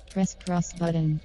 Press cross button.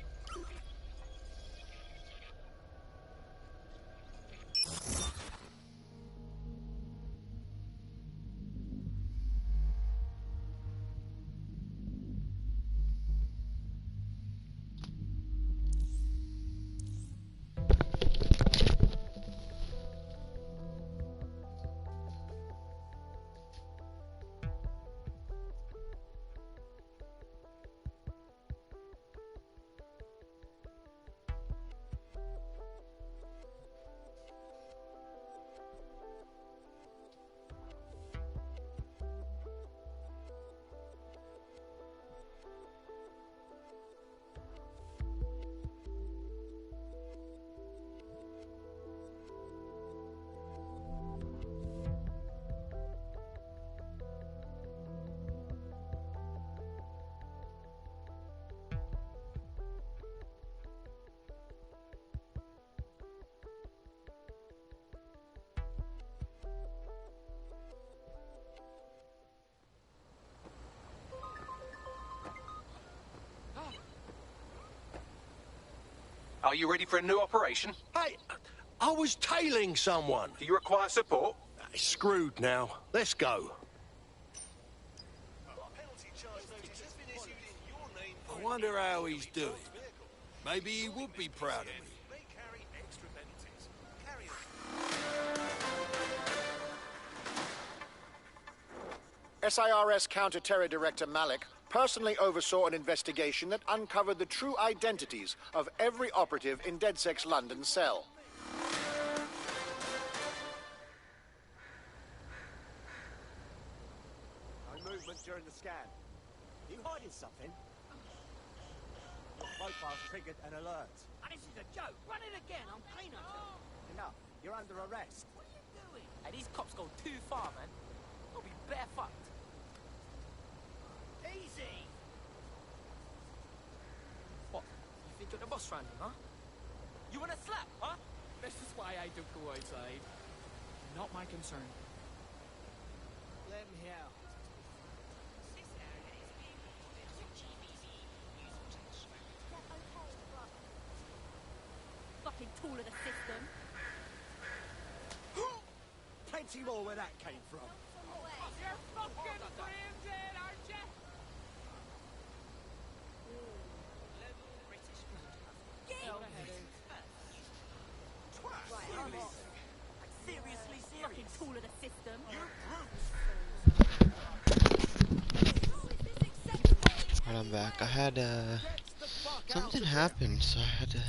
Are you ready for a new operation? Hey, I was tailing someone. Do you require support? Screwed now. Let's go. I wonder how he's doing. Maybe he would be proud of me. SIRS Counter-Terror Director Malik personally oversaw an investigation that uncovered the true identities of every operative in DedSec's London cell. No movement during the scan. You hiding something? Your profile triggered an alert. This is a joke. Run it again. I'm clean on you. Enough. You're under arrest. What are you doing? Hey, these cops go too far, man. I'll be bare fucked. Easy. What? You think you're the boss around here, huh? You want a slap, huh? This is why I don't go outside. Not my concern. Let me out. Fucking tool of the system. Plenty more where that came from. You're fucking brains in, aren't you? Seriously, fucking tool of the system. Right, I'm back. I had something happened, so I had to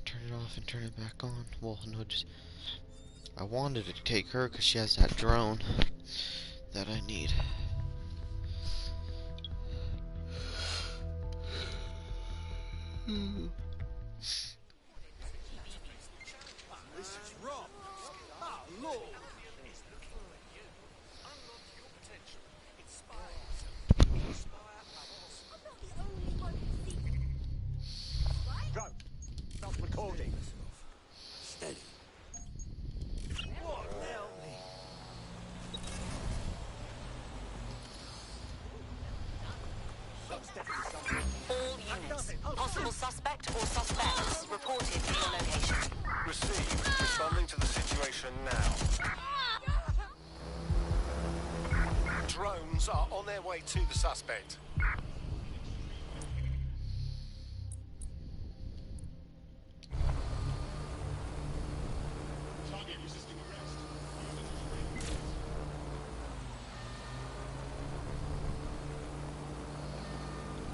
turn it off and turn it back on. Well, no, just I wanted to take her because she has that drone that I need. This is wrong. Oh, Lord. Drone. Stop recording. Steady. What the hell? All units. Possible suspect or suspects reported to your location. Received. Responding to the situation now. Drones are on their way to the suspect.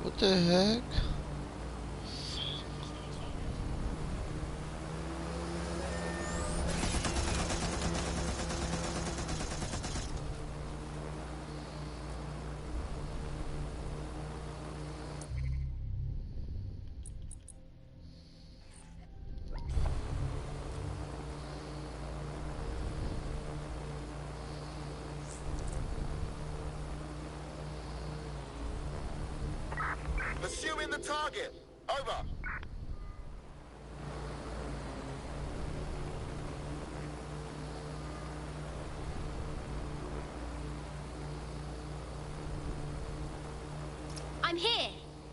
What the heck? Pursuing the target. Over. I'm here.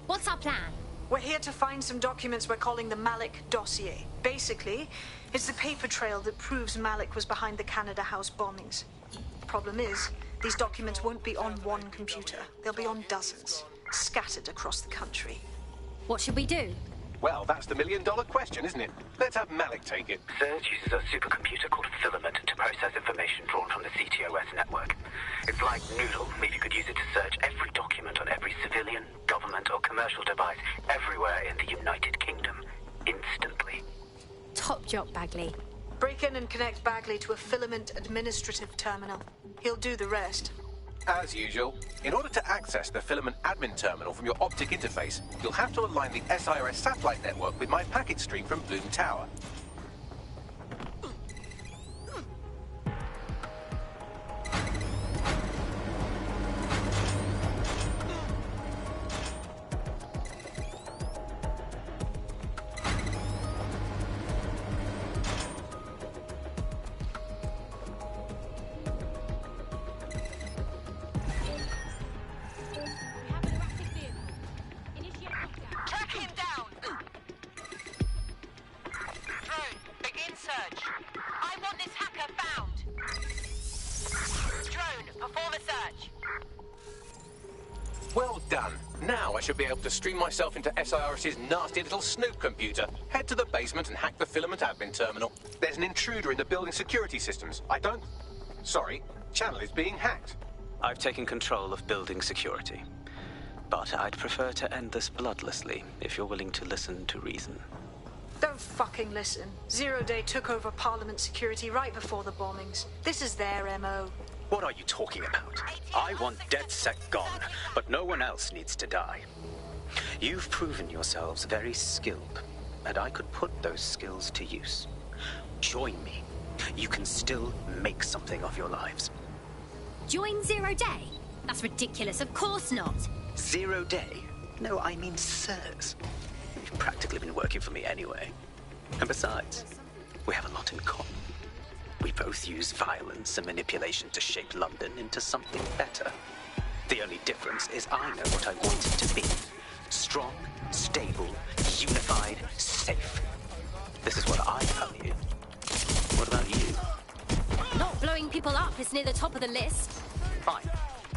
What's our plan? We're here to find some documents we're calling the Malik dossier. Basically, it's the paper trail that proves Malik was behind the Canada House bombings. Problem is, these documents won't be on one computer. They'll be on dozens, scattered across the country. What should we do? Well, that's the million-dollar question, isn't it? Let's have Malik take it. Surge uses a supercomputer called Filament to process information drawn from the CTOS network. It's like Noodle, if you could use it to search every document on every civilian, government, or commercial device everywhere in the United Kingdom, instantly. Top job, Bagley. Break in and connect Bagley to a Filament administrative terminal. He'll do the rest. As usual, in order to access the Filament admin terminal from your optic interface, you'll have to align the SIRS satellite network with my packet stream from Bloom Tower. Track him down! Drone, begin search. I want this hacker found. Drone, perform a search. Well done. Now I should be able to stream myself into SIRS's nasty little snoop computer, head to the basement and hack the Filament admin terminal. There's an intruder in the building security systems. Sorry, channel is being hacked. I've taken control of building security. But I'd prefer to end this bloodlessly, if you're willing to listen to reason. Don't fucking listen. Zero Day took over Parliament security right before the bombings. This is their MO. What are you talking about? I want DedSec gone, but no one else needs to die. You've proven yourselves very skilled, and I could put those skills to use. Join me. You can still make something of your lives. Join Zero Day? That's ridiculous, of course not. 0 Day? No, I mean SIRS. You've practically been working for me anyway. And besides, we have a lot in common. We both use violence and manipulation to shape London into something better. The only difference is I know what I want it to be. Strong, stable, unified, safe. This is what I value. What about you? Not blowing people up is near the top of the list. Fine.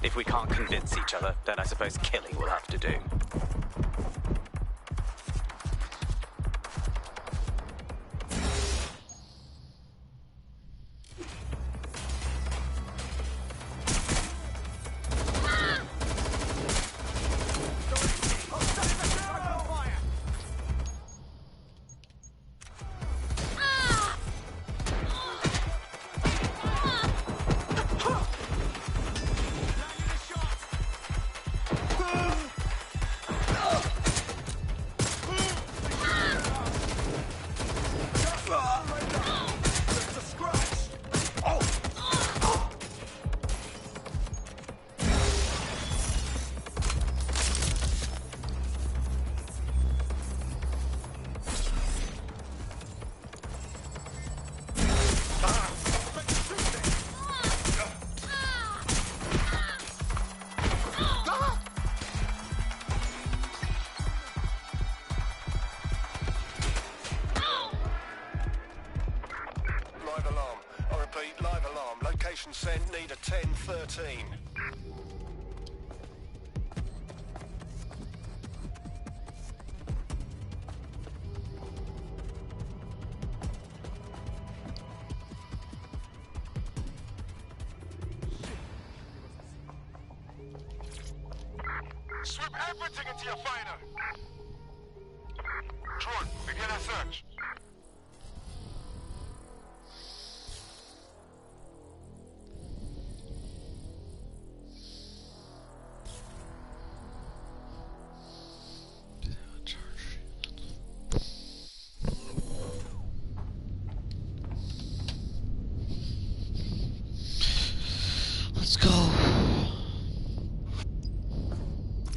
If we can't convince each other, then I suppose killing will have to do. Sent, need a 1013. Sweep everything into your finder. Drone, begin a search. Let's go.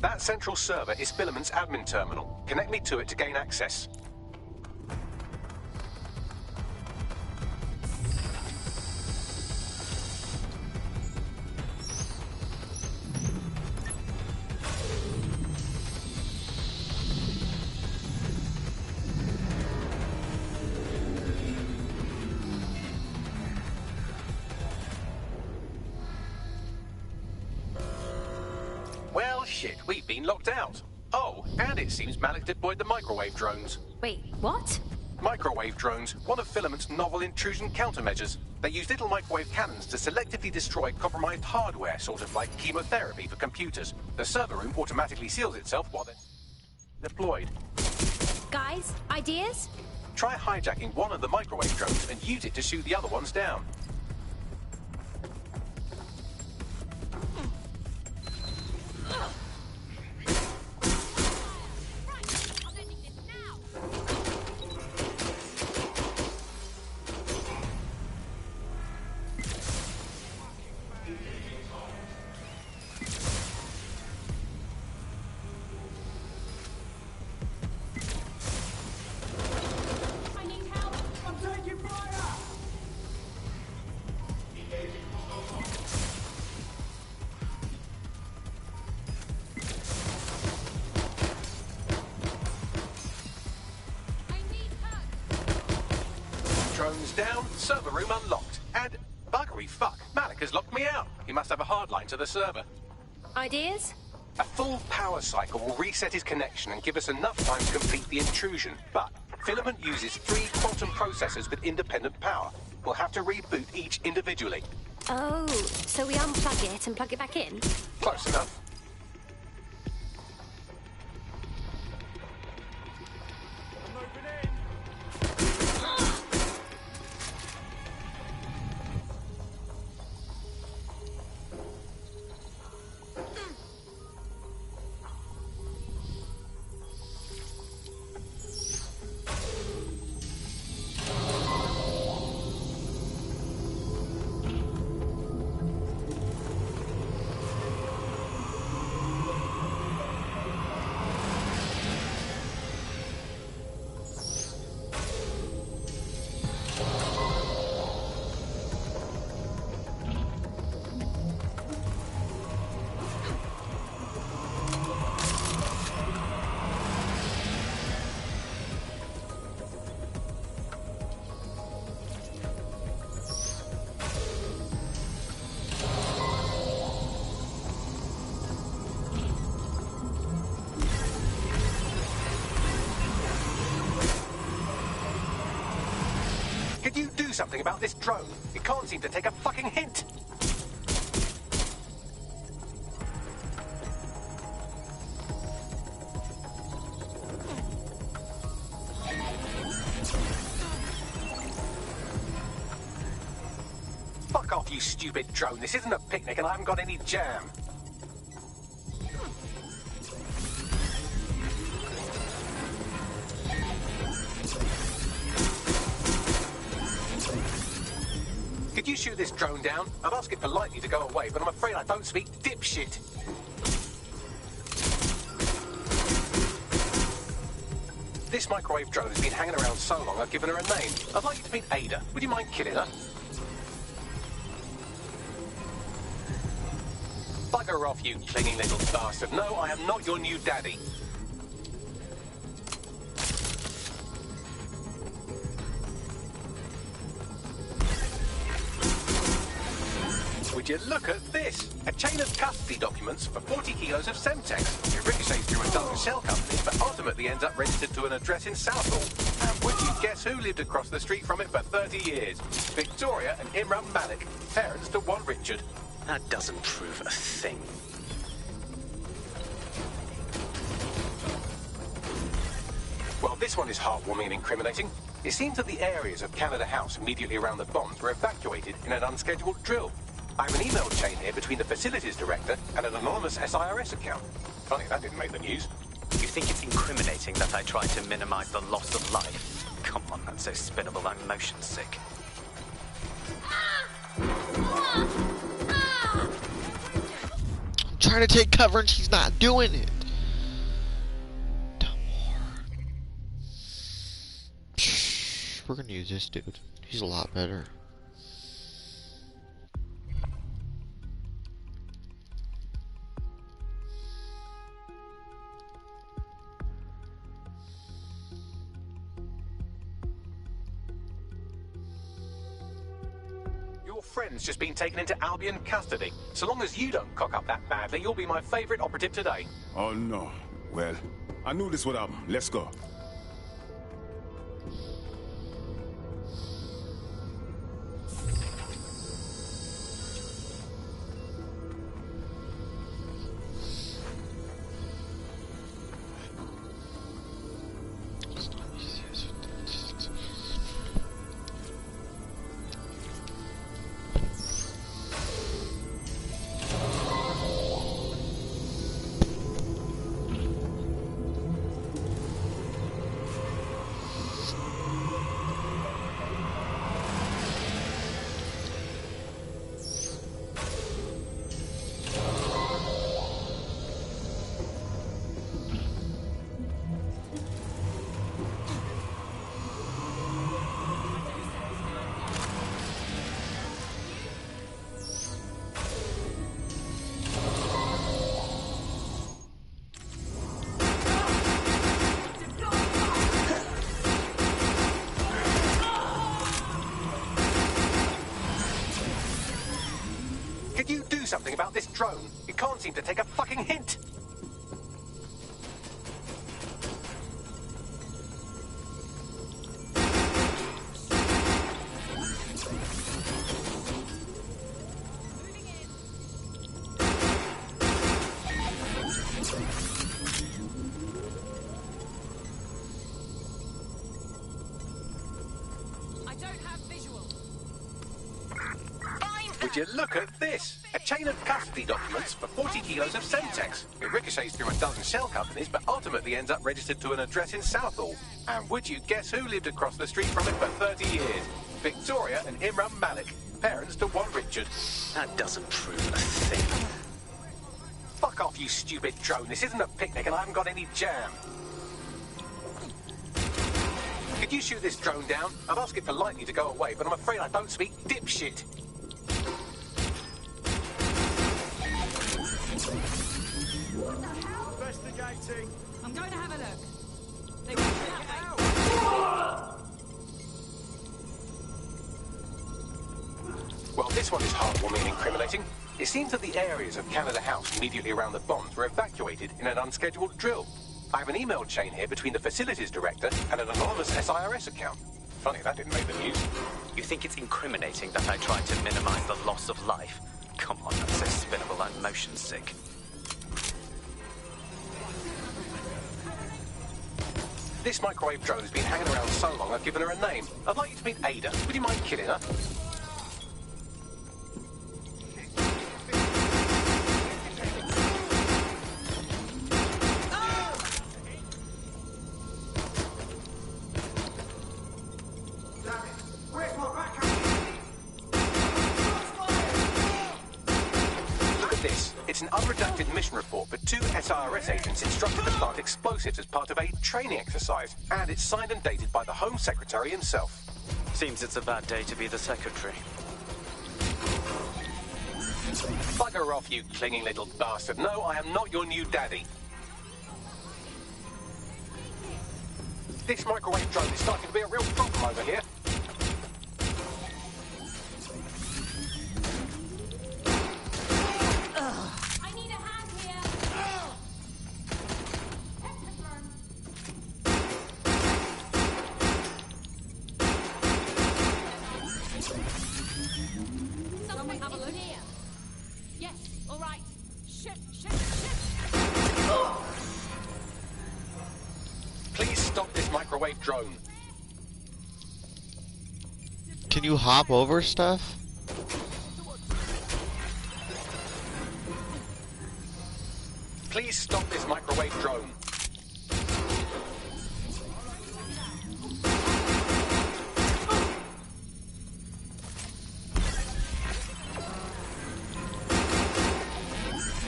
That central server is Filament's admin terminal. Connect me to it to gain access. Shit, we've been locked out. Oh, and it seems Malik deployed the microwave drones. Wait, what? Microwave drones, one of Filament's novel intrusion countermeasures. They use little microwave cannons to selectively destroy compromised hardware, sort of like chemotherapy for computers. The server room automatically seals itself while they're deployed. Guys, ideas? Try hijacking one of the microwave drones and use it to shoot the other ones down. Drones down, server room unlocked. And, buggery fuck, Malik has locked me out. He must have a hard line to the server. Ideas? A full power cycle will reset his connection and give us enough time to complete the intrusion. But Filament uses 3 quantum processors with independent power. We'll have to reboot each individually. Oh, so we unplug it and plug it back in? Close enough. Could you do something about this drone? It can't seem to take a fucking hint. Fuck off, you stupid drone. This isn't a picnic and I haven't got any jam. Could you shoot this drone down? I'd ask it politely to go away, but I'm afraid I don't speak dipshit. This microwave drone has been hanging around so long I've given her a name. I'd like you to meet Ada. Would you mind killing her? Bugger off, you clinging little bastard. No, I am not your new daddy. Would you look at this? A chain of custody documents for 40 kilos of Semtex. It ricochets through a dozen shell companies, but ultimately ends up registered to an address in Southall. And would you guess who lived across the street from it for 30 years? Victoria and Imran Malik, parents to one Richard. That doesn't prove a thing. Well, this one is heartwarming and incriminating. It seems that the areas of Canada House immediately around the bombs were evacuated in an unscheduled drill. I have an email chain here between the facilities director and an anonymous SIRS account. Funny, that didn't make the news. You think it's incriminating that I tried to minimize the loss of life? Come on, that's so spinnable, I'm motion sick. I'm trying to take cover and she's not doing it. We're gonna use this dude. He's a lot better. Your friend's just been taken into Albion custody. So long as you don't cock up that badly, you'll be my favourite operative today. Oh no. Well, I knew this would happen. Let's go. Could you do something about this drone? It can't seem to take a fucking hint. I don't have visual. Would you look at this? A chain of custody documents for 40 kilos of Semtex. It ricochets through a dozen shell companies, but ultimately ends up registered to an address in Southall. And would you guess who lived across the street from it for 30 years? Victoria and Imran Malik, parents to one Richard. That doesn't prove a thing. Fuck off, you stupid drone. This isn't a picnic and I haven't got any jam. Could you shoot this drone down? I'd ask it politely to go away, but I'm afraid I don't speak dipshit. Investigating. I'm going to have a look. They won't get out. Well, this one is heartwarming and incriminating. It seems that the areas of Canada House immediately around the bombs were evacuated in an unscheduled drill. I have an email chain here between the facilities director and an anonymous SIRS account. Funny that didn't make the news. You think it's incriminating that I tried to minimize the loss of life? Come on, that's so spinnable, I'm motion sick. This microwave drone has been hanging around so long I've given her a name. I'd like you to meet Ada. Would you mind killing her? It's an unredacted mission report for 2 SIRS agents instructed to plant explosives as part of a training exercise. And it's signed and dated by the Home Secretary himself. Seems it's a bad day to be the secretary. Bugger off, you clinging little bastard. No, I am not your new daddy. This microwave drone is starting to be a real problem over here. Microwave drone. Can you hop over stuff? Please stop this microwave drone.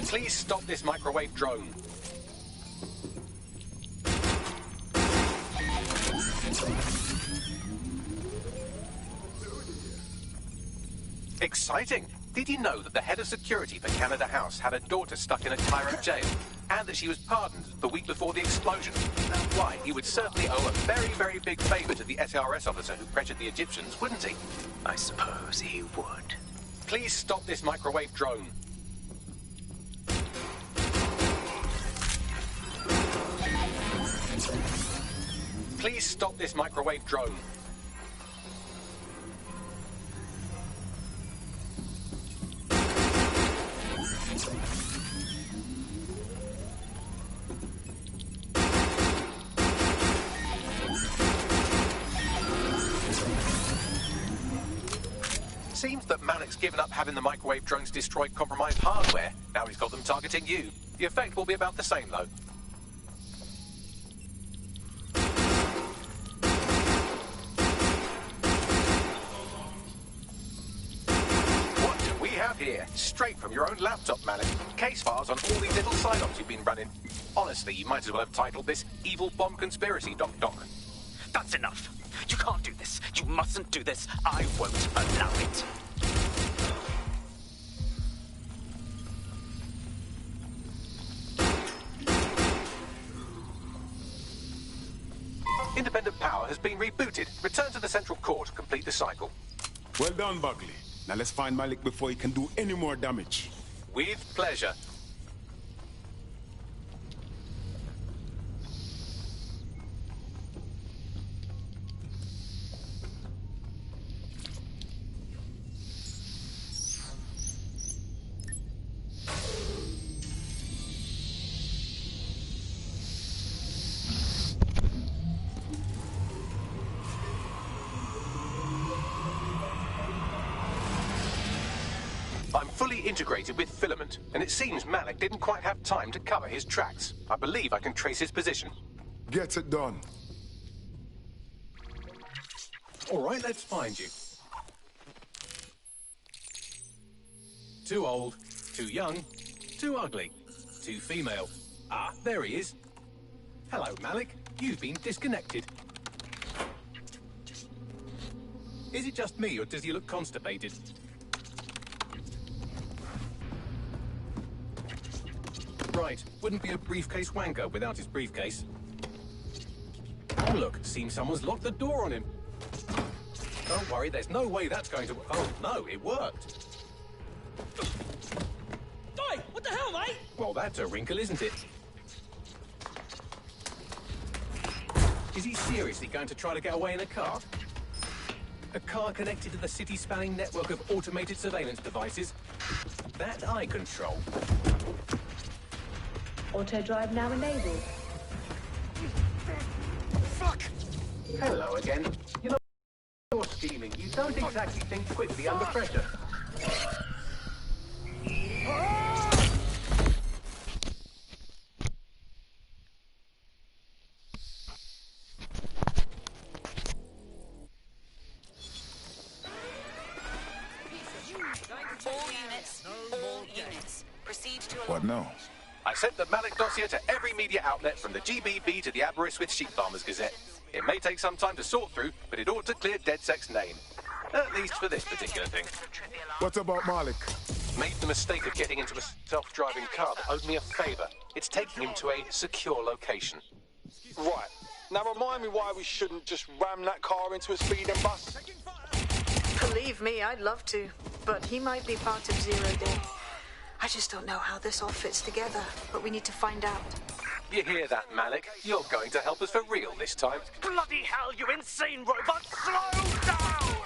Please stop this microwave drone. Exciting! Did you know that the head of security for Canada House had a daughter stuck in a Cairo jail, and that she was pardoned the week before the explosion? Why, he would certainly owe a very, very big favour to the SRS officer who pressured the Egyptians, wouldn't he? I suppose he would. Please stop this microwave drone. Please stop this microwave drone. Seems that Malik's given up having the microwave drones destroy compromised hardware. Now he's got them targeting you. The effect will be about the same, though. What do we have here? Straight from your own laptop, Malik. Case files on all these little side-ops you've been running. Honestly, you might as well have titled this Evil Bomb Conspiracy, Doc. That's enough. You can't do this. You mustn't do this. I won't allow it. Independent power has been rebooted. Return to the central core to complete the cycle. Well done, Bugley. Now let's find Malik before he can do any more damage. With pleasure. I'm fully integrated with Filament, and it seems Malik didn't quite have time to cover his tracks. I believe I can trace his position. Get it done. All right, let's find you. Too old, too young, too ugly, too female. Ah, there he is. Hello, Malik. You've been disconnected. Is it just me, or does he look constipated? Right, wouldn't be a briefcase wanker without his briefcase. Oh look, seems someone's locked the door on him. Don't worry, there's no way that's going to... Oh no, it worked. Oi, what the hell, mate? Well, that's a wrinkle, isn't it? Is he seriously going to try to get away in a car? A car connected to the city-spanning network of automated surveillance devices? That I control. Auto drive now enabled. Fuck! Hello again. You know, you're scheming. You don't exactly think quickly under pressure. All units. Proceed to... What now? I sent the Malik dossier to every media outlet from the GBB to the Aberystwyth Sheep Farmers Gazette. It may take some time to sort through, but it ought to clear DedSec's name. At least for this particular thing. What about Malik? Made the mistake of getting into a self-driving car that owed me a favour. It's taking him to a secure location. Right. Now remind me why we shouldn't just ram that car into a speeding bus. Believe me, I'd love to, but he might be part of Zero Day. I just don't know how this all fits together, but we need to find out. You hear that, Malik? You're going to help us for real this time. Bloody hell, you insane robot! Slow down!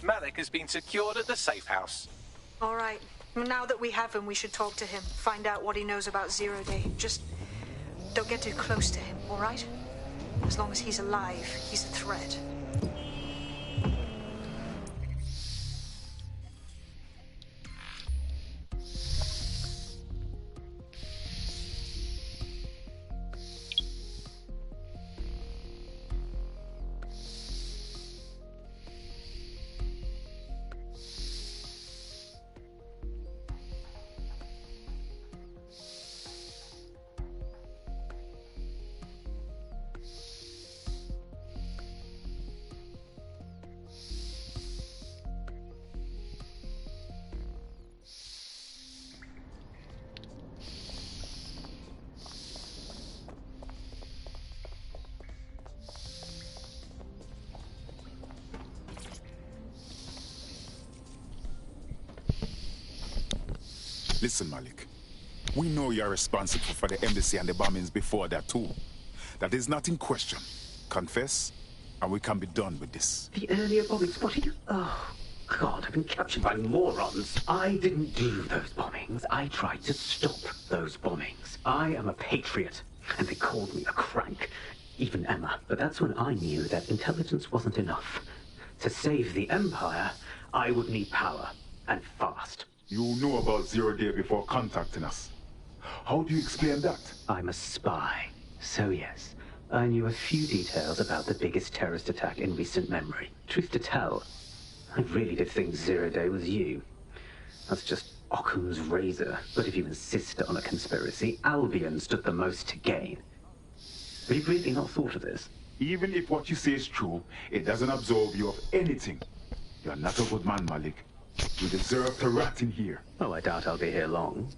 Malik has been secured at the safe house. All right. Now that we have him, we should talk to him. Find out what he knows about Zero Day. Just don't get too close to him, all right? As long as he's alive, he's a threat. Listen, Malik. We know you're responsible for the embassy and the bombings before that too. That is not in question. Confess, and we can be done with this. The earlier bombings, what are you... Oh, God, I've been captured by morons. I didn't do those bombings. I tried to stop those bombings. I am a patriot, and they called me a crank. Even Emma. But that's when I knew that intelligence wasn't enough. To save the Empire, I would need power, and fast. You knew about Zero Day before contacting us. How do you explain that? I'm a spy. So yes, I knew a few details about the biggest terrorist attack in recent memory. Truth to tell, I really did think Zero Day was you. That's just Occam's razor. But if you insist on a conspiracy, Albion stood the most to gain. Have you really not thought of this? Even if what you say is true, it doesn't absolve you of anything. You're not a good man, Malik. You deserve to rot in here. Oh, I doubt I'll be here long.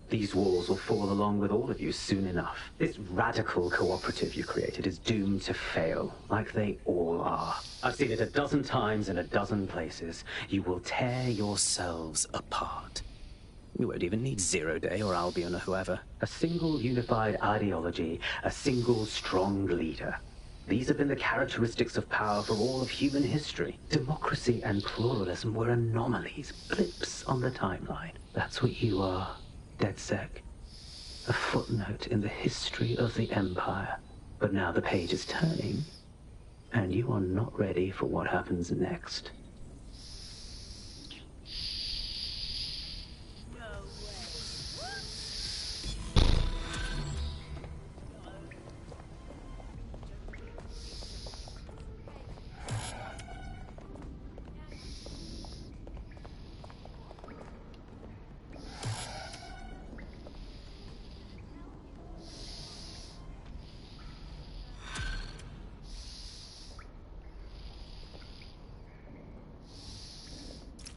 These walls will fall along with all of you soon enough. This radical cooperative you created is doomed to fail, like they all are. I've seen it a dozen times in a dozen places. You will tear yourselves apart. You won't even need Zero Day or Albion or whoever. A single unified ideology, a single strong leader. These have been the characteristics of power for all of human history. Democracy and pluralism were anomalies, blips on the timeline. That's what you are, DedSec. A footnote in the history of the Empire. But now the page is turning, and you are not ready for what happens next.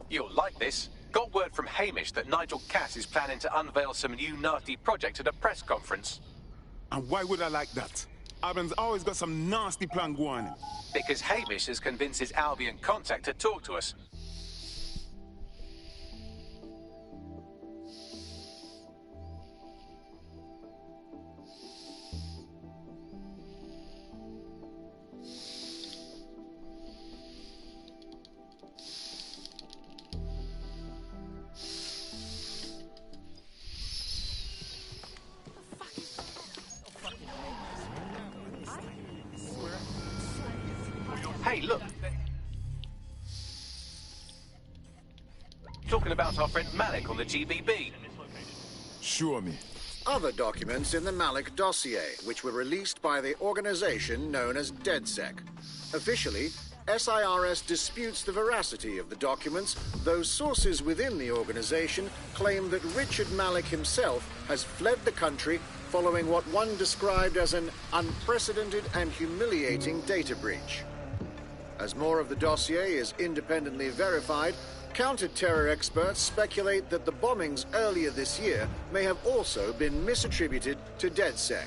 You'll like this. Got word from Hamish that Nigel Cass is planning to unveil some new nasty project at a press conference. And why would I like that? Albion's always got some nasty plan going. Because Hamish has convinced his Albion contact to talk to us. Hey, look. Talking about our friend Malik on the GBB. Show me. Other documents in the Malik dossier, which were released by the organization known as DedSec. Officially, SIRS disputes the veracity of the documents, though sources within the organization claim that Richard Malik himself has fled the country following what one described as an unprecedented and humiliating data breach. As more of the dossier is independently verified, counter-terror experts speculate that the bombings earlier this year may have also been misattributed to DedSec.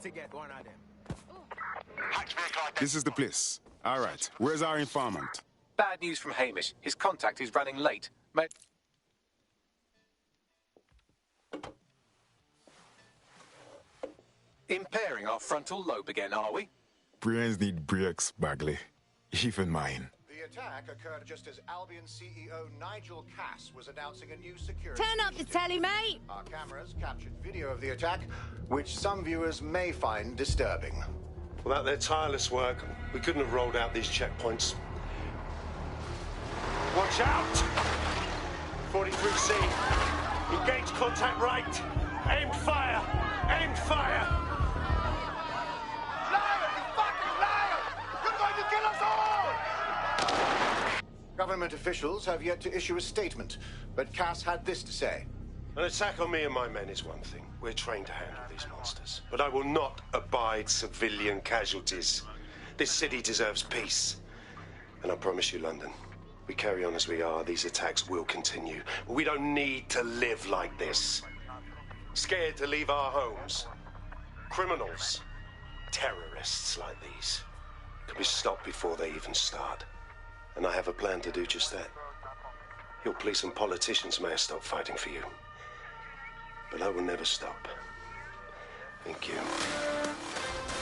to get one of them. This is the place. All right, where's our informant? Bad news from Hamish. His contact is running late. Impairing our frontal lobe again, are we? Brains need brakes, Bagley. Even mine. The attack occurred just as Albion CEO Nigel Cass was announcing a new security Turn up the telly, mate! Our cameras captured video of the attack, which some viewers may find disturbing. Without their tireless work, we couldn't have rolled out these checkpoints. Watch out! 43C. Engage contact right. Aimed fire. Aimed fire. Liar! You fucking liar! You're going to kill us all! Government officials have yet to issue a statement, but Cass had this to say. An attack on me and my men is one thing. We're trained to handle these monsters. But I will not abide civilian casualties. This city deserves peace. And I promise you, London, we carry on as we are, these attacks will continue. We don't need to live like this. Scared to leave our homes. Criminals, terrorists like these, can be stopped before they even start. And I have a plan to do just that. Your police and politicians may have stopped fighting for you. But I will never stop. Thank you.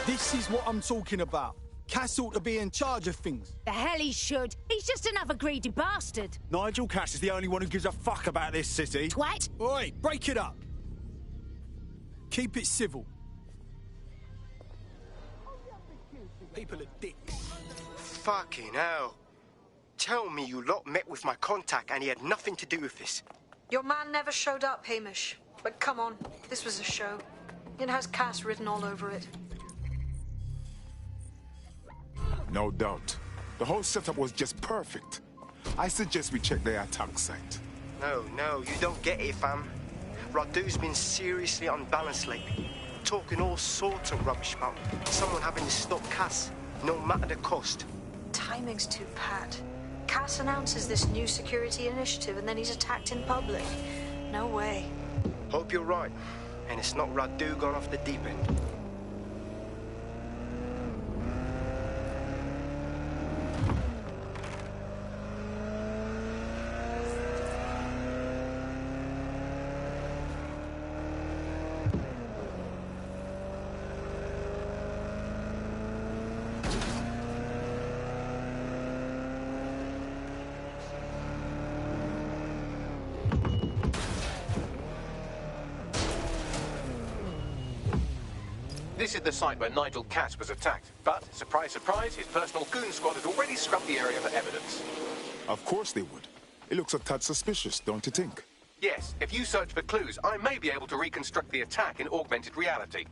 This is what I'm talking about. Cass ought to be in charge of things. The hell he should. He's just another greedy bastard. Nigel Cass is the only one who gives a fuck about this city. Twat! Oi, break it up. Keep it civil. People are dicks. Fucking hell. Tell me you lot met with my contact and he had nothing to do with this. Your man never showed up, Hamish. But come on, this was a show. It has Cass written all over it. No doubt. The whole setup was just perfect. I suggest we check the attack site. No, you don't get it, fam. Radu's been seriously unbalanced lately. Talking all sorts of rubbish about someone having to stop Cass, no matter the cost. Timing's too pat. Cass announces this new security initiative and then he's attacked in public. No way. Hope you're right, and it's not Radu gone off the deep end. This is the site where Nigel Cass was attacked. But, surprise, surprise, his personal goon squad had already scrubbed the area for evidence. Of course they would. It looks a tad suspicious, don't you think? Yes, if you search for clues, I may be able to reconstruct the attack in augmented reality.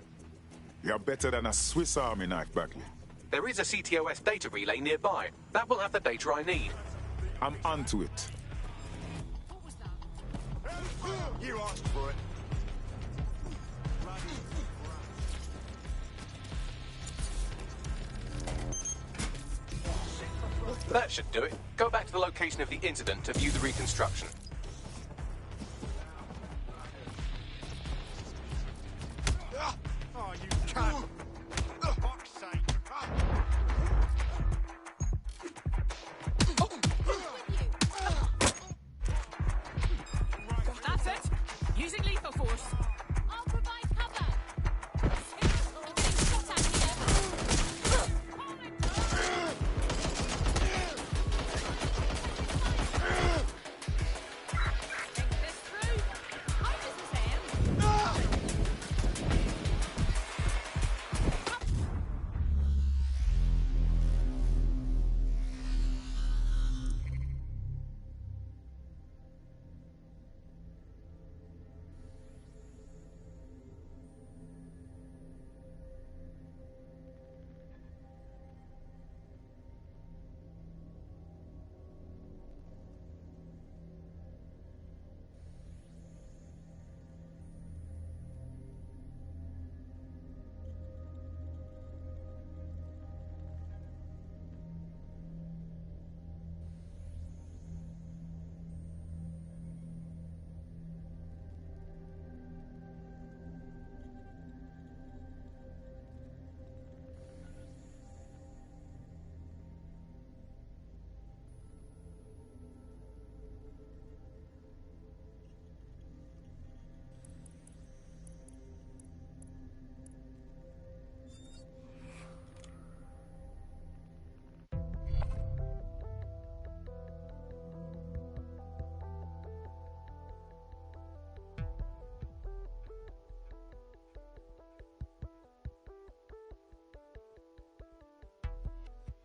You're better than a Swiss Army knife, Bagley. There is a CTOS data relay nearby. That will have the data I need. I'm onto it. You asked for it. That should do it. Go back to the location of the incident to view the reconstruction. Oh, you cunt! For fuck's sake! That's it. Using lethal force. I'll provide cover.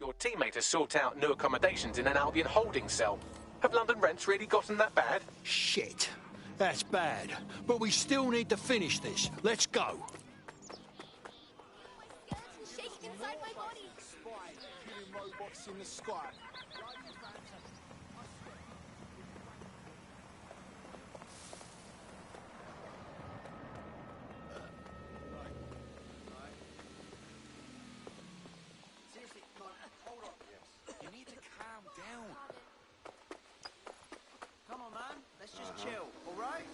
your teammate to sort out new accommodations in an Albion holding cell. Have London rents really gotten that bad? Shit. That's bad. But we still need to finish this. Let's go. Shaking inside my body. Killing robots in the sky. Seriously, hold on. You need to calm down. Come on, man. Let's just chill, all right?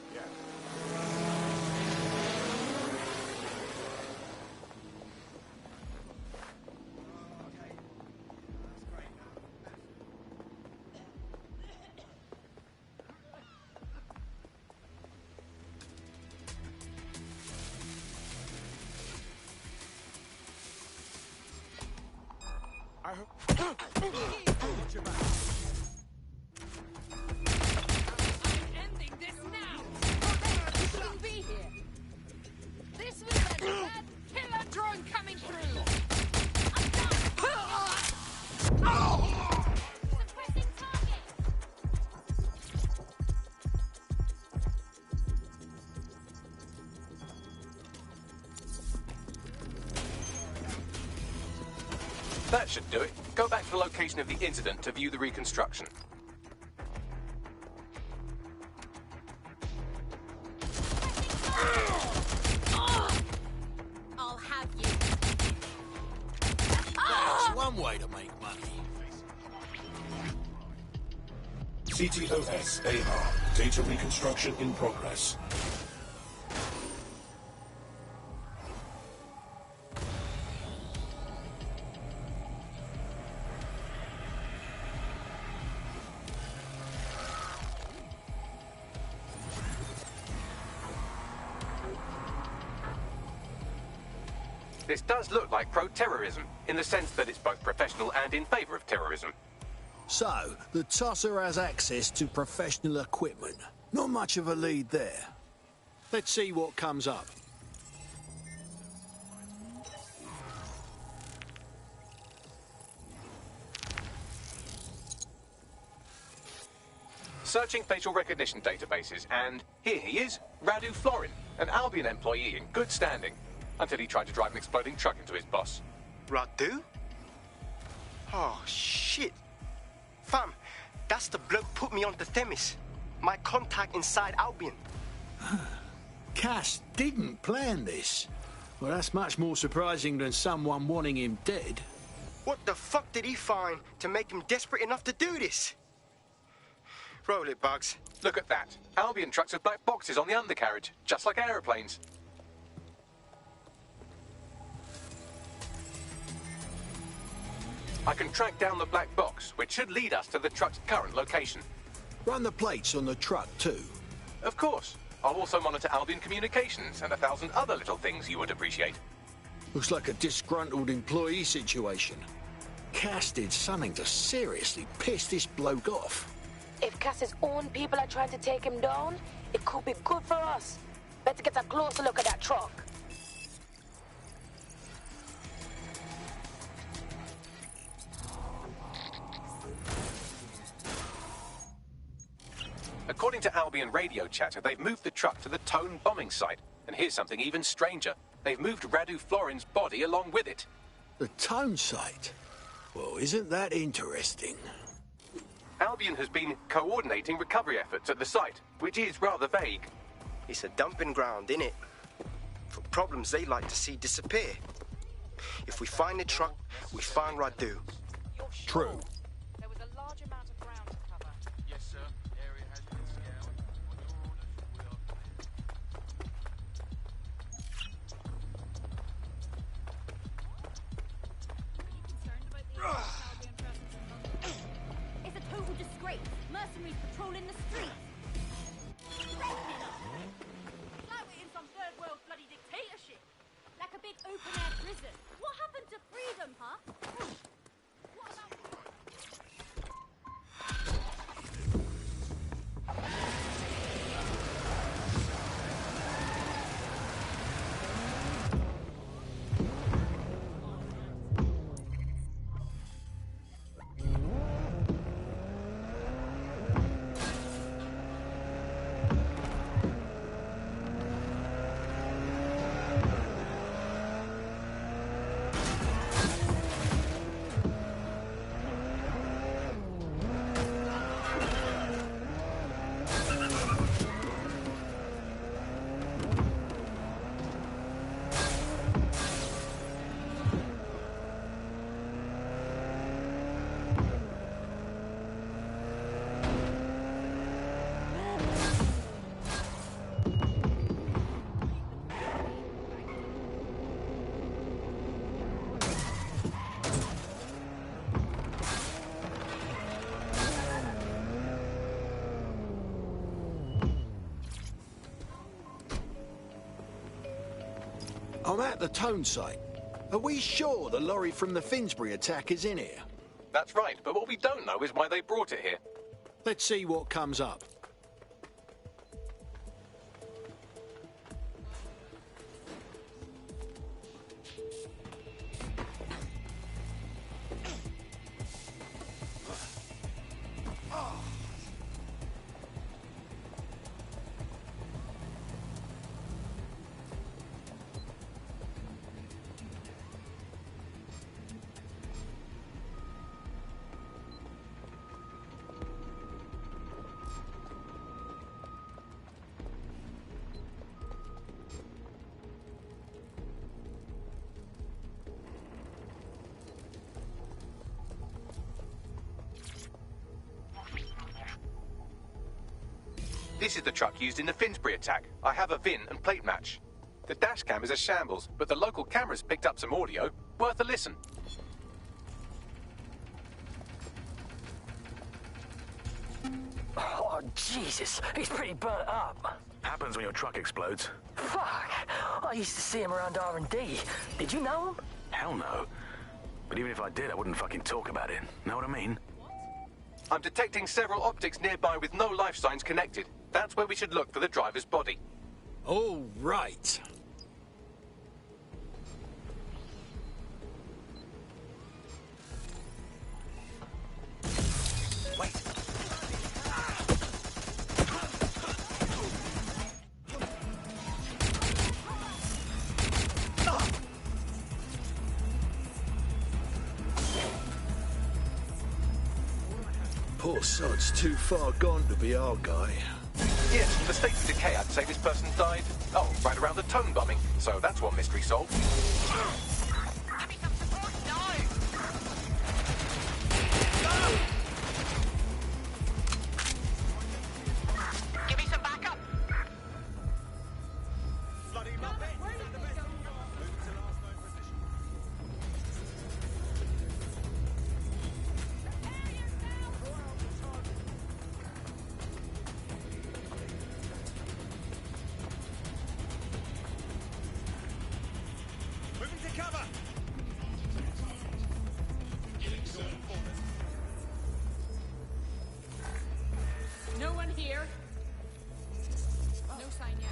Ending this now! You shouldn't be here! This was a bad killer drone coming through! I'm done! Suppressing target. That should do it. Go back to the location of the incident to view the reconstruction. I'll have you. That's one way to make money. CTOS AR. Data reconstruction in progress. This does look like pro-terrorism, in the sense that it's both professional and in favour of terrorism. So, the tosser has access to professional equipment. Not much of a lead there. Let's see what comes up. Searching facial recognition databases, and here he is, Radu Florin, an Albion employee in good standing, until he tried to drive an exploding truck into his boss. Radu? Oh, shit. Fam, that's the bloke put me on the Themis. My contact inside Albion. Cass didn't plan this. Well, that's much more surprising than someone wanting him dead. What the fuck did he find to make him desperate enough to do this? Roll it, Bugs. Look at that. Albion trucks with black boxes on the undercarriage, just like aeroplanes. I can track down the black box, which should lead us to the truck's current location. Run the plates on the truck, too. Of course. I'll also monitor Albion communications and 1,000 other little things you would appreciate. Looks like a disgruntled employee situation. Cass did something to seriously piss this bloke off. If Cass's own people are trying to take him down, it could be good for us. Better get a closer look at that truck. According to Albion radio chatter, they've moved the truck to the Tone bombing site. And here's something even stranger. They've moved Radu Florin's body along with it. The Tone site? Well, isn't that interesting? Albion has been coordinating recovery efforts at the site, which is rather vague. It's a dumping ground, innit? For problems they like to see disappear. If we find the truck, we find Radu. True. There was a large amount of ground to cover. Yes, sir. Area has been scoured. On your orders, we are clear. It's a total disgrace. Mercenaries patrolling the streets. Like we're in some third world bloody dictatorship. Like a big open-air prison. What happened to freedom, huh? What about... I'm at the tone site. Are we sure the lorry from the Finsbury attack is in here? That's right, but what we don't know is why they brought it here. Let's see what comes up. This is the truck used in the Finsbury attack. I have a VIN and plate match. The dash cam is a shambles, but the local cameras picked up some audio. Worth a listen. Oh, Jesus. He's pretty burnt up. Happens when your truck explodes. Fuck. I used to see him around R&D. Did you know him? Hell no. But even if I did, I wouldn't fucking talk about it. Know what I mean? I'm detecting several optics nearby with no life signs connected. That's where we should look for the driver's body. All right. Poor sod's too far gone to be our guy. Yes, from the state of decay, I'd say this person died, right around the tone bombing. So that's one mystery solved. Give me some backup. No one here. No sign yet.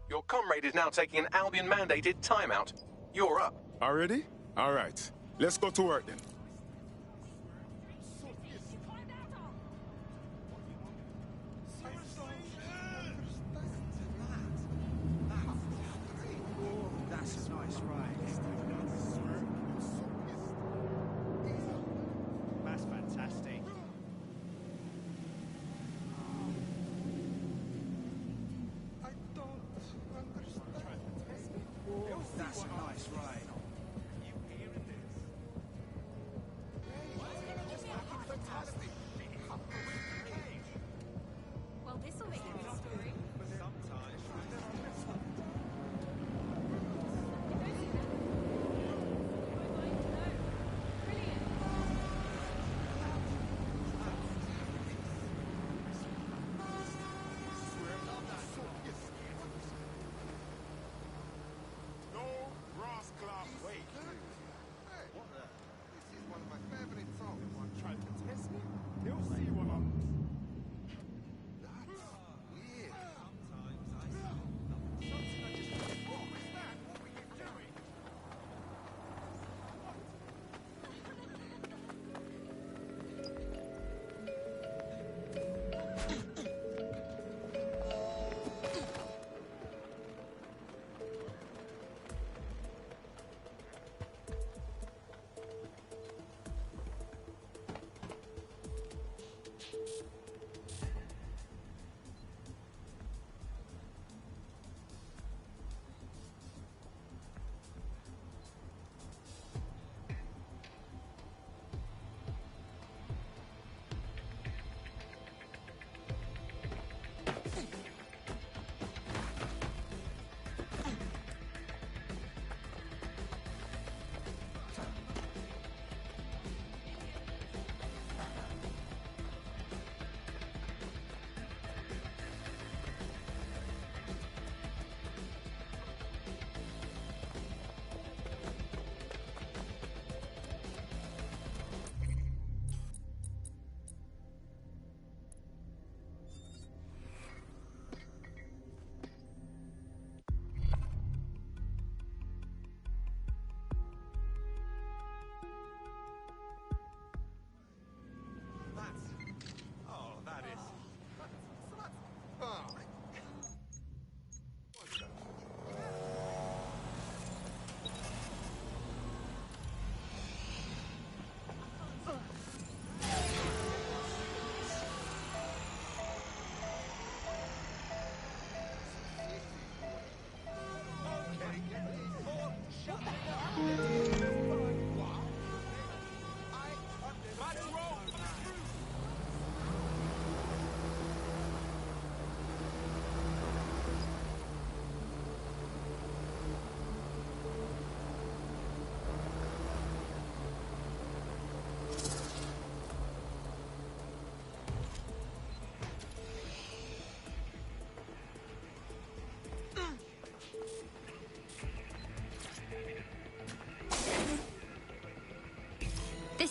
Your comrade is now taking an Albion-mandated timeout. You're up. Already? All right. Let's go to work then. That's a nice ride. That's fantastic. That's a nice ride. You hearing this?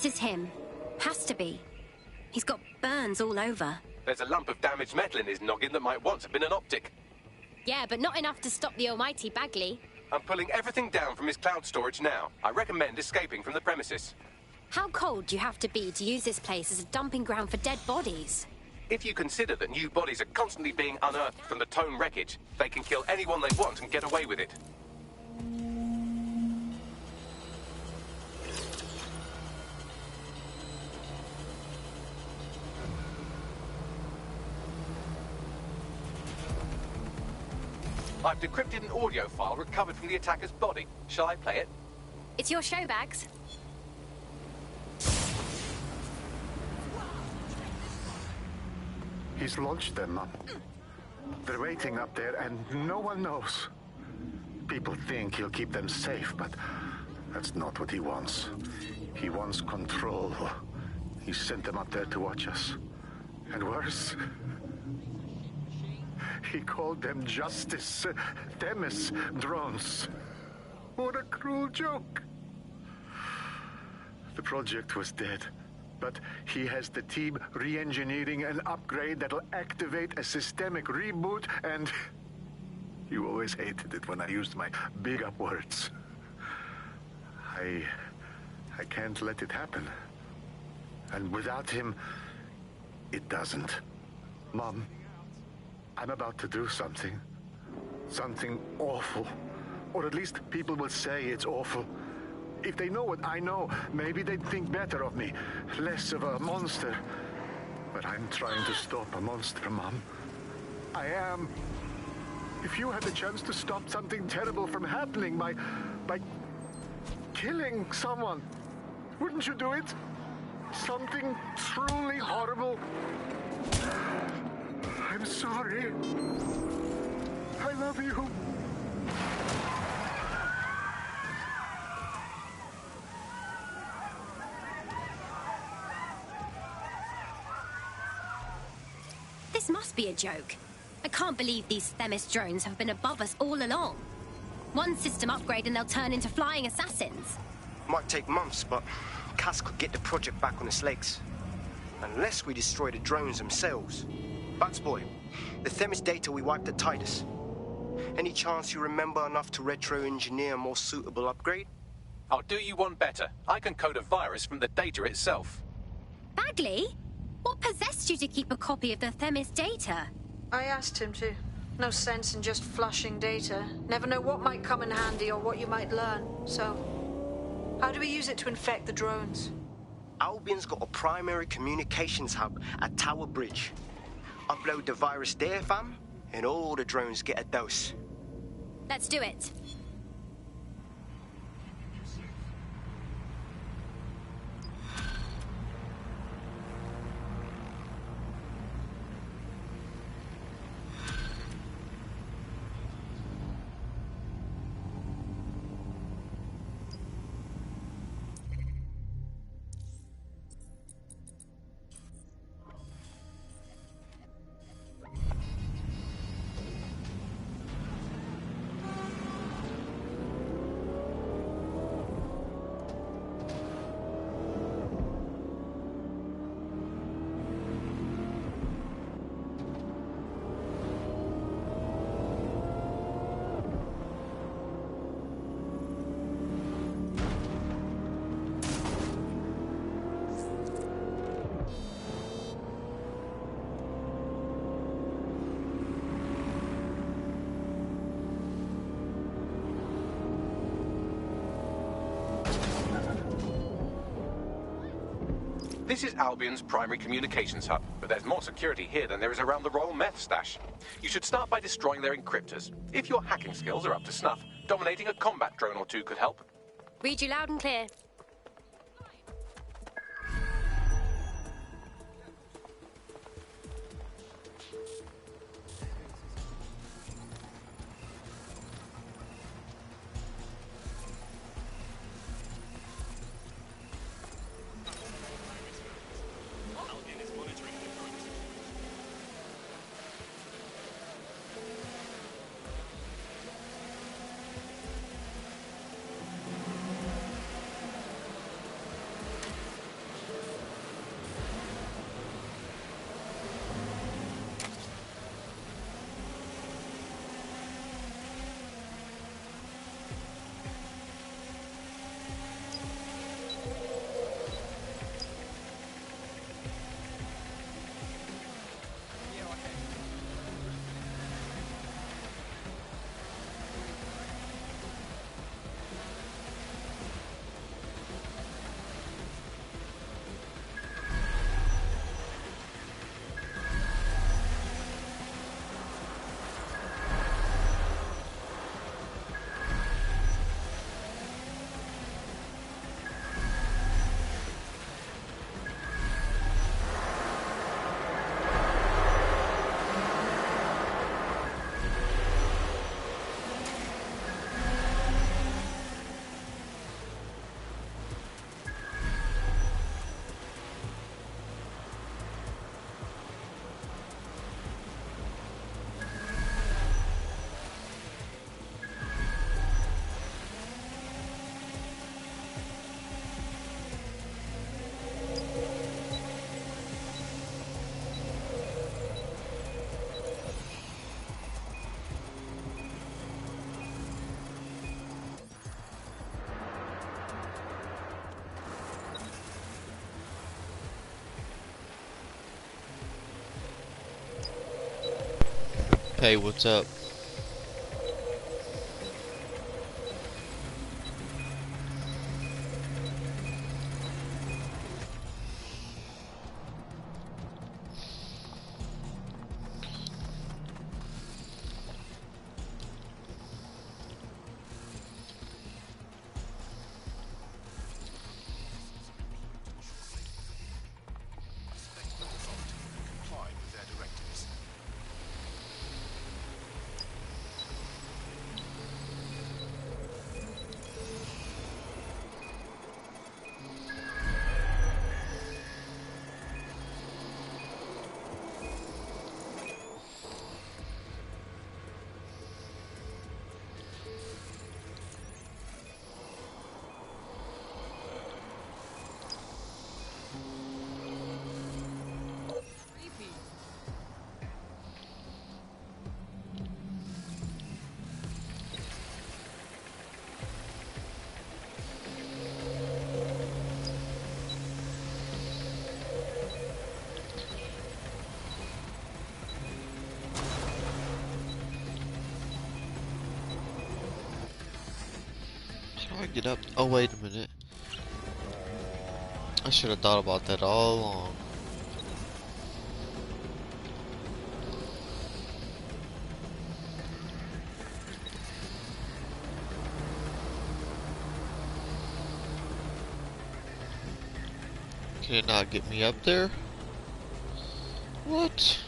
This is him. Has to be. He's got burns all over. There's a lump of damaged metal in his noggin that might once have been an optic. Yeah, but not enough to stop the almighty Bagley. I'm pulling everything down from his cloud storage now. I recommend escaping from the premises. How cold do you have to be to use this place as a dumping ground for dead bodies? If you consider that new bodies are constantly being unearthed from the Tone wreckage, they can kill anyone they want and get away with it. I've decrypted an audio file recovered from the attacker's body. Shall I play it? It's your show, Bags. He's launched them up. They're waiting up there, and no one knows. People think he'll keep them safe, but that's not what he wants. He wants control. He sent them up there to watch us. And worse, he called them Justice Themis drones. What a cruel joke. The project was dead. But he has the team re-engineering an upgrade that'll activate a systemic reboot, and you always hated it when I used my big up words. I can't let it happen. And without him, it doesn't. Mom, I'm about to do something. Something awful. Or at least people will say it's awful. If they know what I know, maybe they'd think better of me. Less of a monster. But I'm trying to stop a monster, Mom. I am. If you had the chance to stop something terrible from happening by killing someone, wouldn't you do it? Something truly horrible. I'm sorry. I love you. This must be a joke. I can't believe these Themis drones have been above us all along. One system upgrade and they'll turn into flying assassins. Might take months, but Cass could get the project back on its legs. Unless we destroy the drones themselves. Bugs boy, the Themis data we wiped at Titus. Any chance you remember enough to retro-engineer a more suitable upgrade? I'll do you one better. I can code a virus from the data itself. Bagley? What possessed you to keep a copy of the Themis data? I asked him to. No sense in just flushing data. Never know what might come in handy or what you might learn. So, how do we use it to infect the drones? Albion's got a primary communications hub at Tower Bridge. Upload the virus there, fam, and all the drones get a dose. Let's do it. This is Albion's primary communications hub, but there's more security here than there is around the Royal Meth Stash. You should start by destroying their encryptors. If your hacking skills are up to snuff, dominating a combat drone or two could help. Read you loud and clear. Hey, what's up? How do I get up? Oh, wait a minute. I should have thought about that all along. Can it not get me up there? What?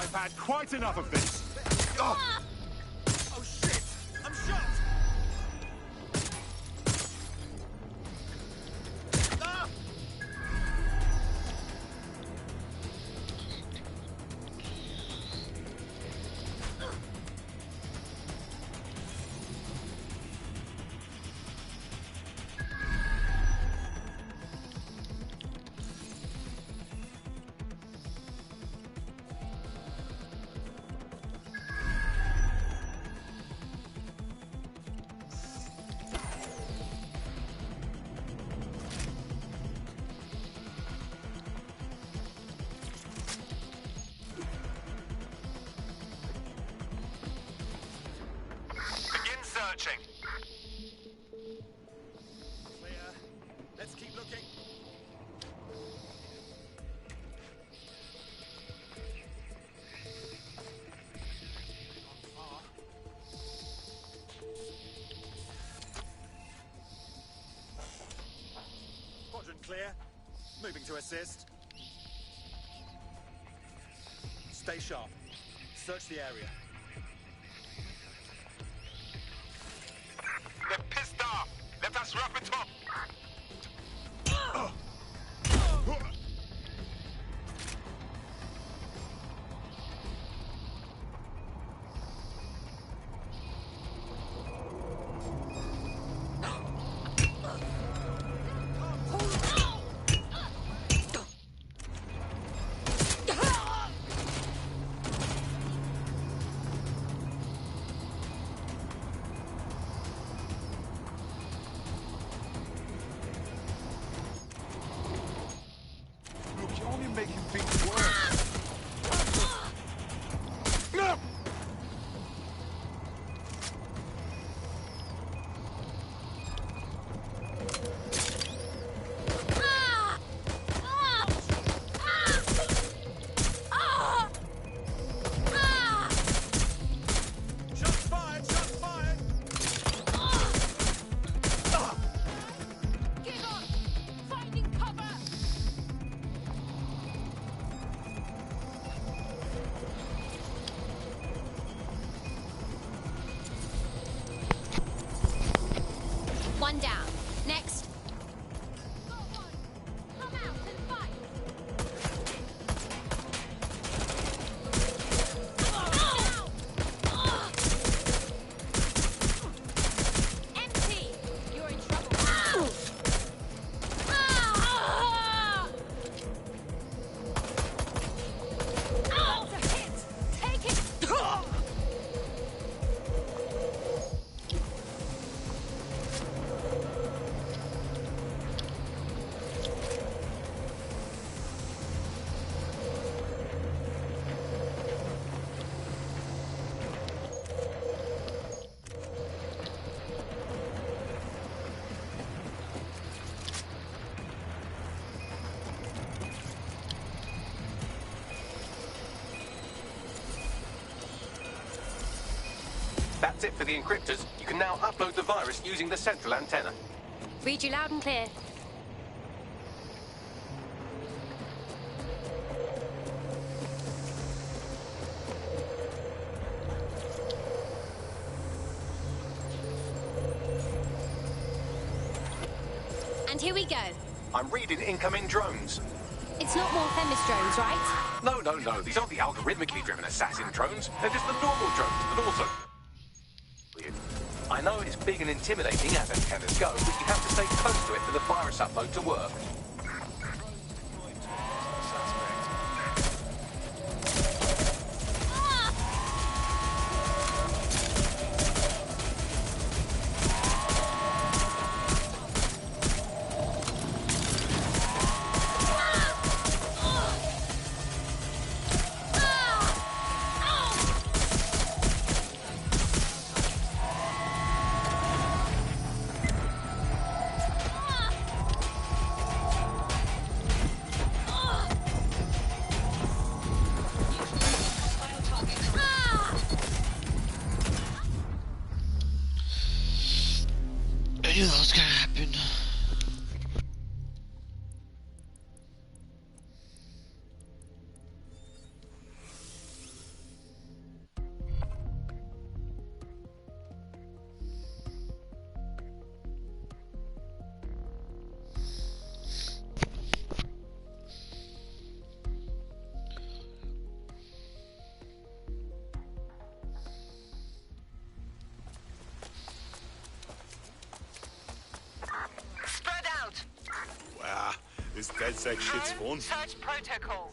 I've had quite enough of this. Oh shit! I'm shot! Ah! Searching. Clear. Let's keep looking. Quadrant clear. Moving to assist. Stay sharp. Search the area. They're pissed off. Let us wrap it up. One down. Next. Empty! You're in trouble. That's a hit! Take it! That's it for the encryptors. You can now upload the virus using the central antenna. Read you loud and clear. And here we go. I'm reading incoming drones. It's not more Themis drones, right? No, no, no. These aren't the algorithmically driven assassin drones. They're just the normal drones that also... Weird. I know it's big and intimidating as antennas go, but you have to stay close to it for the virus upload to work. I knew that was gonna happen. This DedSec shit's fun. Search protocol.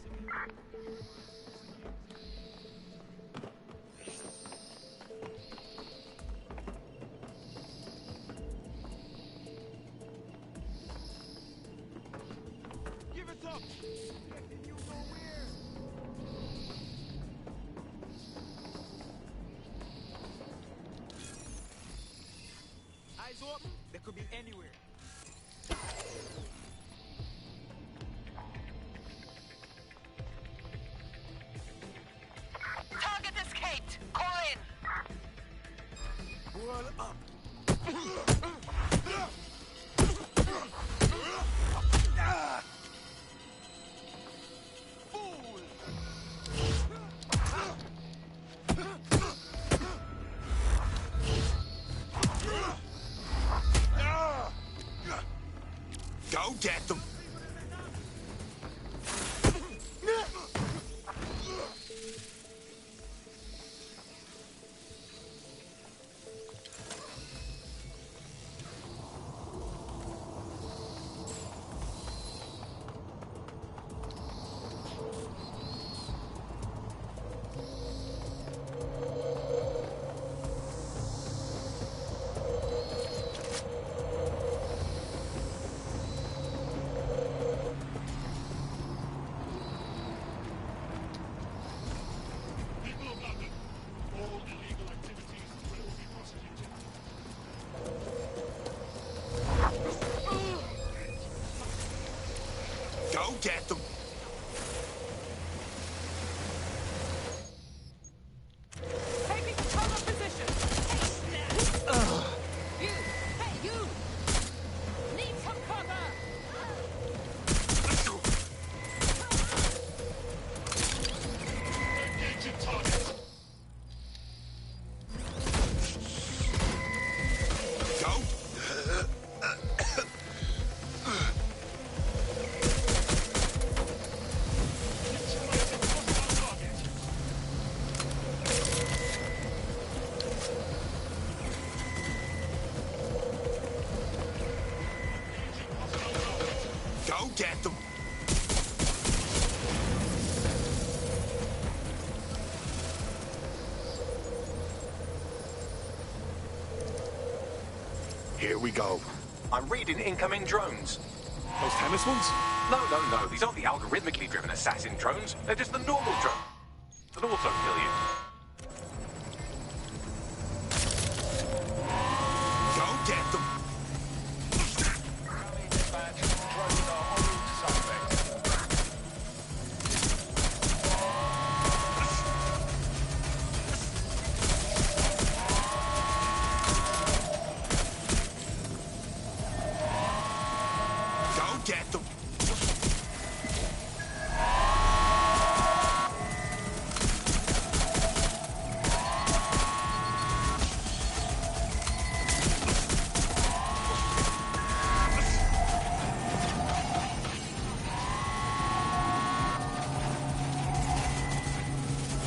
Give it up! You go where? Eyes open, they could be anywhere. Target escaped. Call in. Roll up. Go get them! Go get them! Taking cover position. You! Hey, you! Need some cover! Engaging target! Go! Go get them! Here we go. I'm reading incoming drones. Those Themis ones? No. These aren't the algorithmically driven assassin drones. They're just the normal drone. An auto kill you. Go get them! Go get them!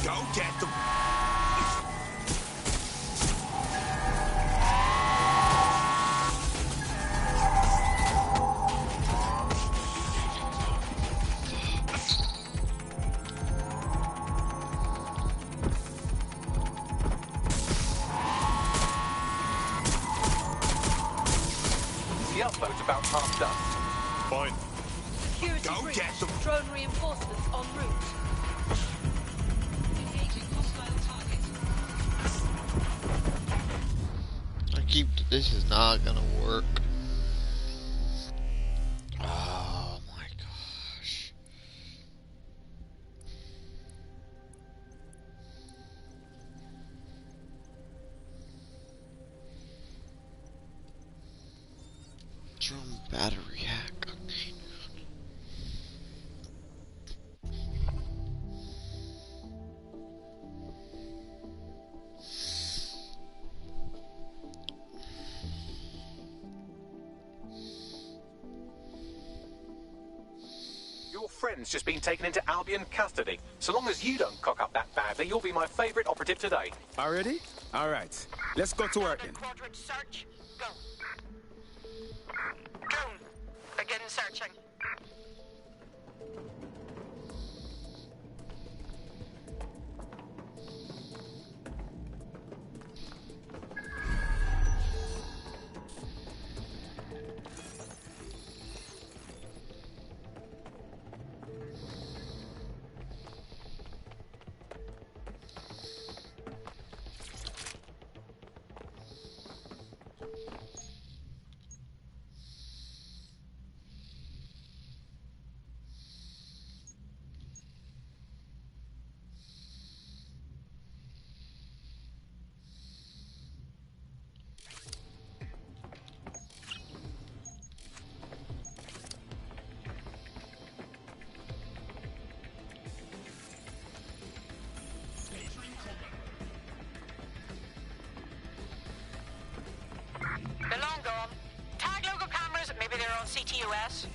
Go get them! The upload's about half done. Fine. Security Go breach. get them! Drone reinforcements en route. Engaging hostile target. This is not gonna work. Oh my gosh. Drone battery hack. Your friend's just been taken into Albion custody. So long as you don't cock up that badly, you'll be my favourite operative today. Already? All right. Let's go to work then. Quadrant search. Go. Drone. Begin searching. on CTUS?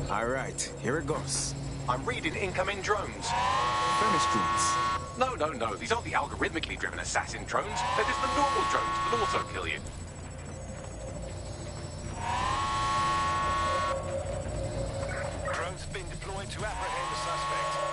All right, here it goes. I'm reading incoming drones. Finish drones. No. These aren't the algorithmically driven assassin drones. They're just the normal drones that also kill you. Drones have been deployed to apprehend the suspect.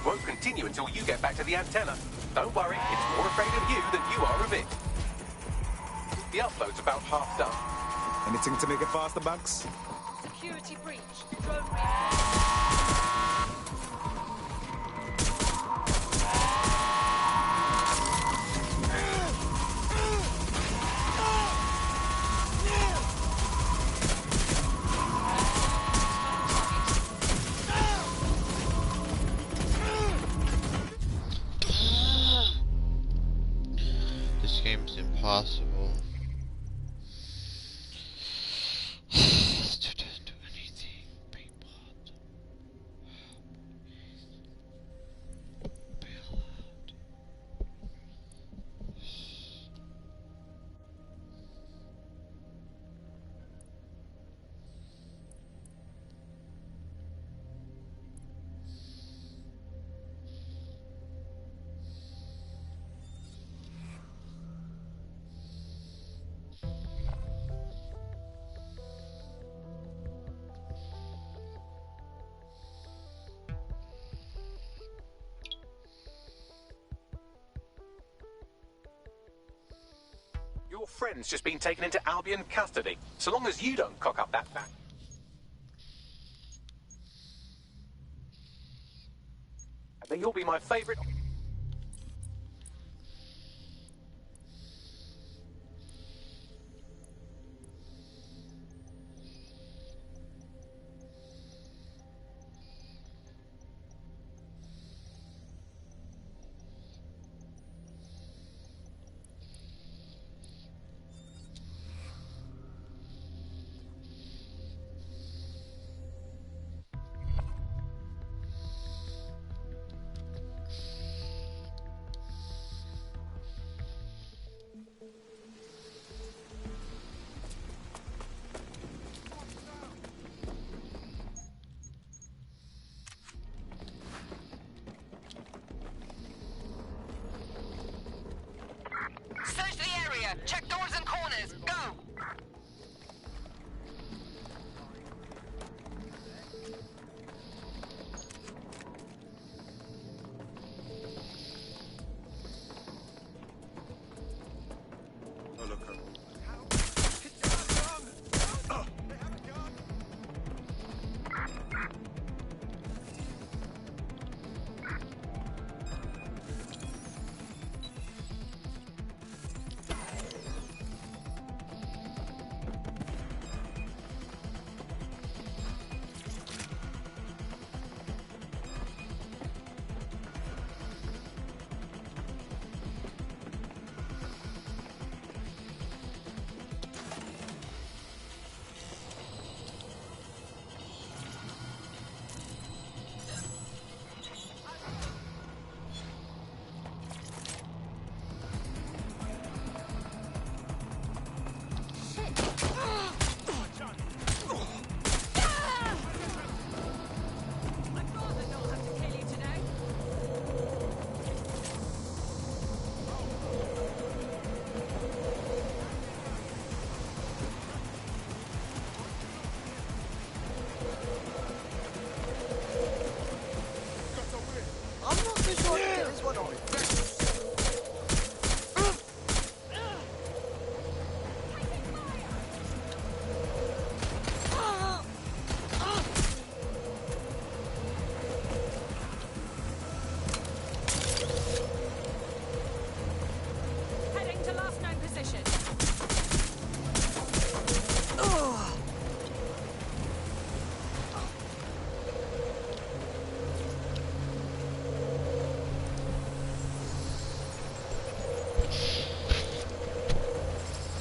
Won't continue until you get back to the antenna. Don't worry, it's more afraid of you than you are of it. The upload's about half done. Anything to make it faster, Bugs? Security breach. Drone This game's impossible. Your friend's just been taken into Albion custody. So long as you don't cock up that fact. Then you'll be my favourite.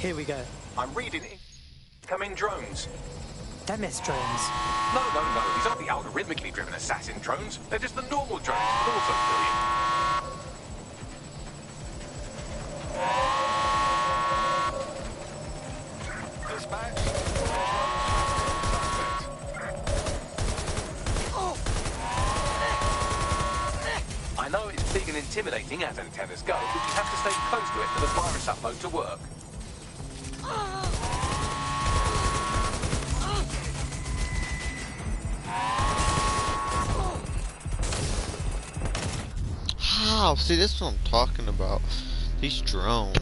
Here we go. I'm reading incoming drones. Themis drones. No. These aren't the algorithmically driven assassin drones. They're just the normal drones that also kill you. Dispatch. I know it's big and intimidating as antennas go, but you have to stay close to it for the virus upload to work. How? See, this is what I'm talking about. These drones.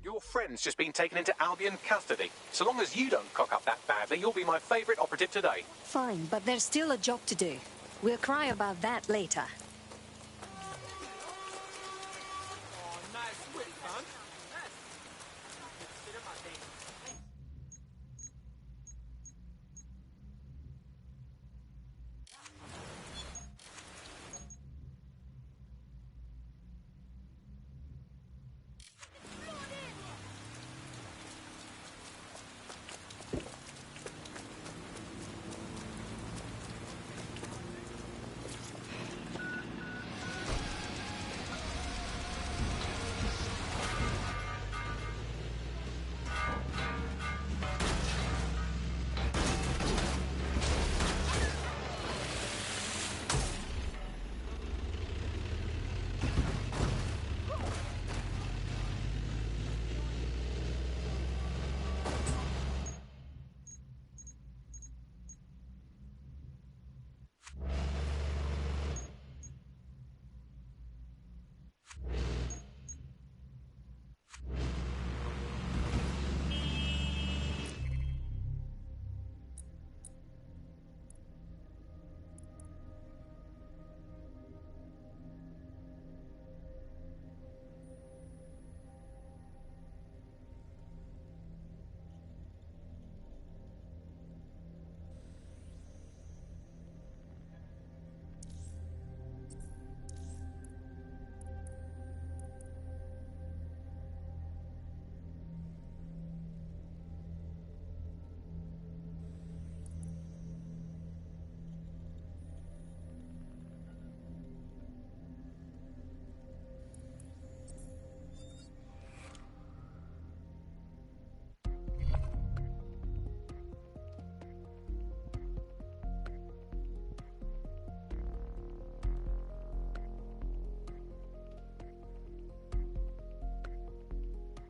Your friend's just been taken into Albion custody. So long as you don't cock up that badly, you'll be my favourite operative today. Fine, but there's still a job to do. We'll cry about that later.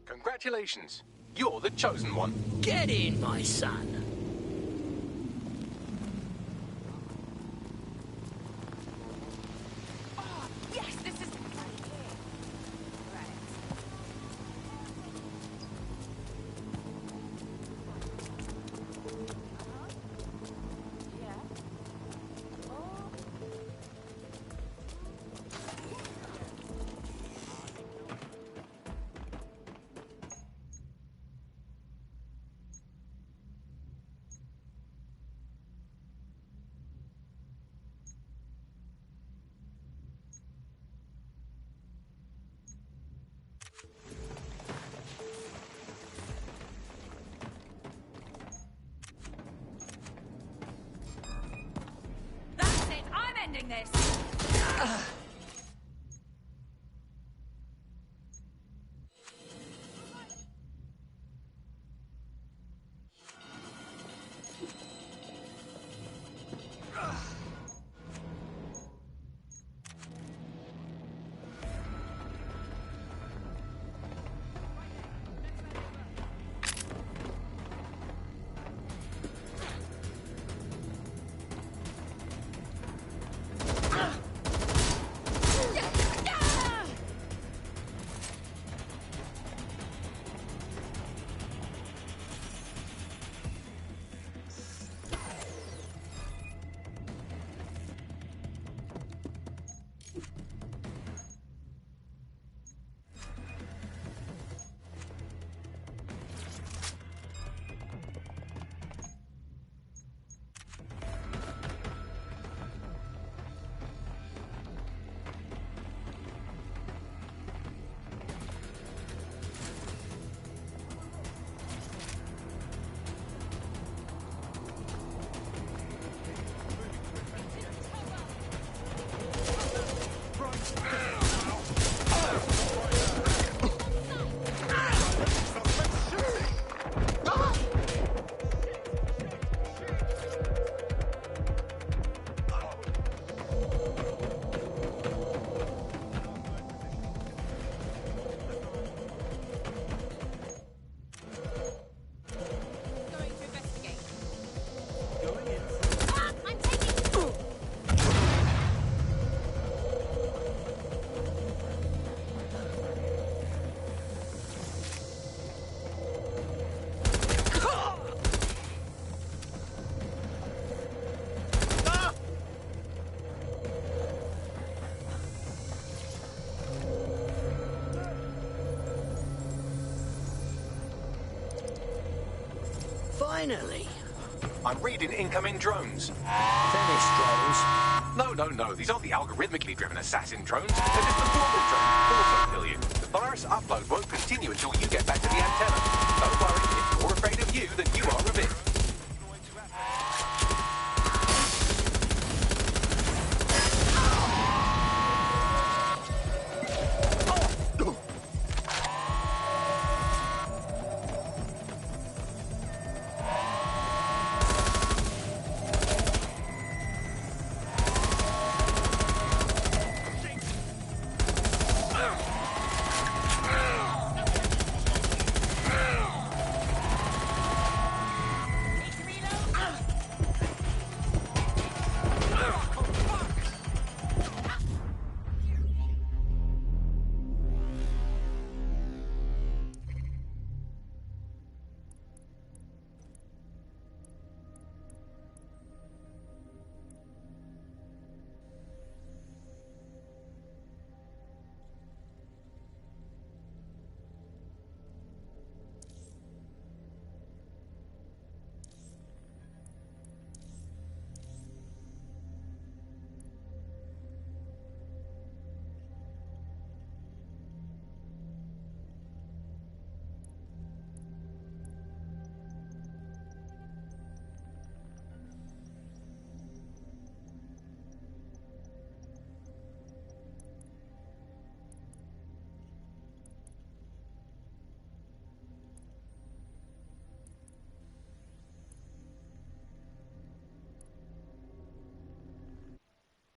Congratulations. You're the chosen one. Get in, my son. Yes, this is... That's it. I'm ending this. Finally. I'm reading incoming drones. Themis drones? No. These aren't the algorithmically driven assassin drones. They're just the normal drones. Also kill you. The virus upload won't continue until you get back to the antenna. Don't worry, if you're afraid of you, then you are of it.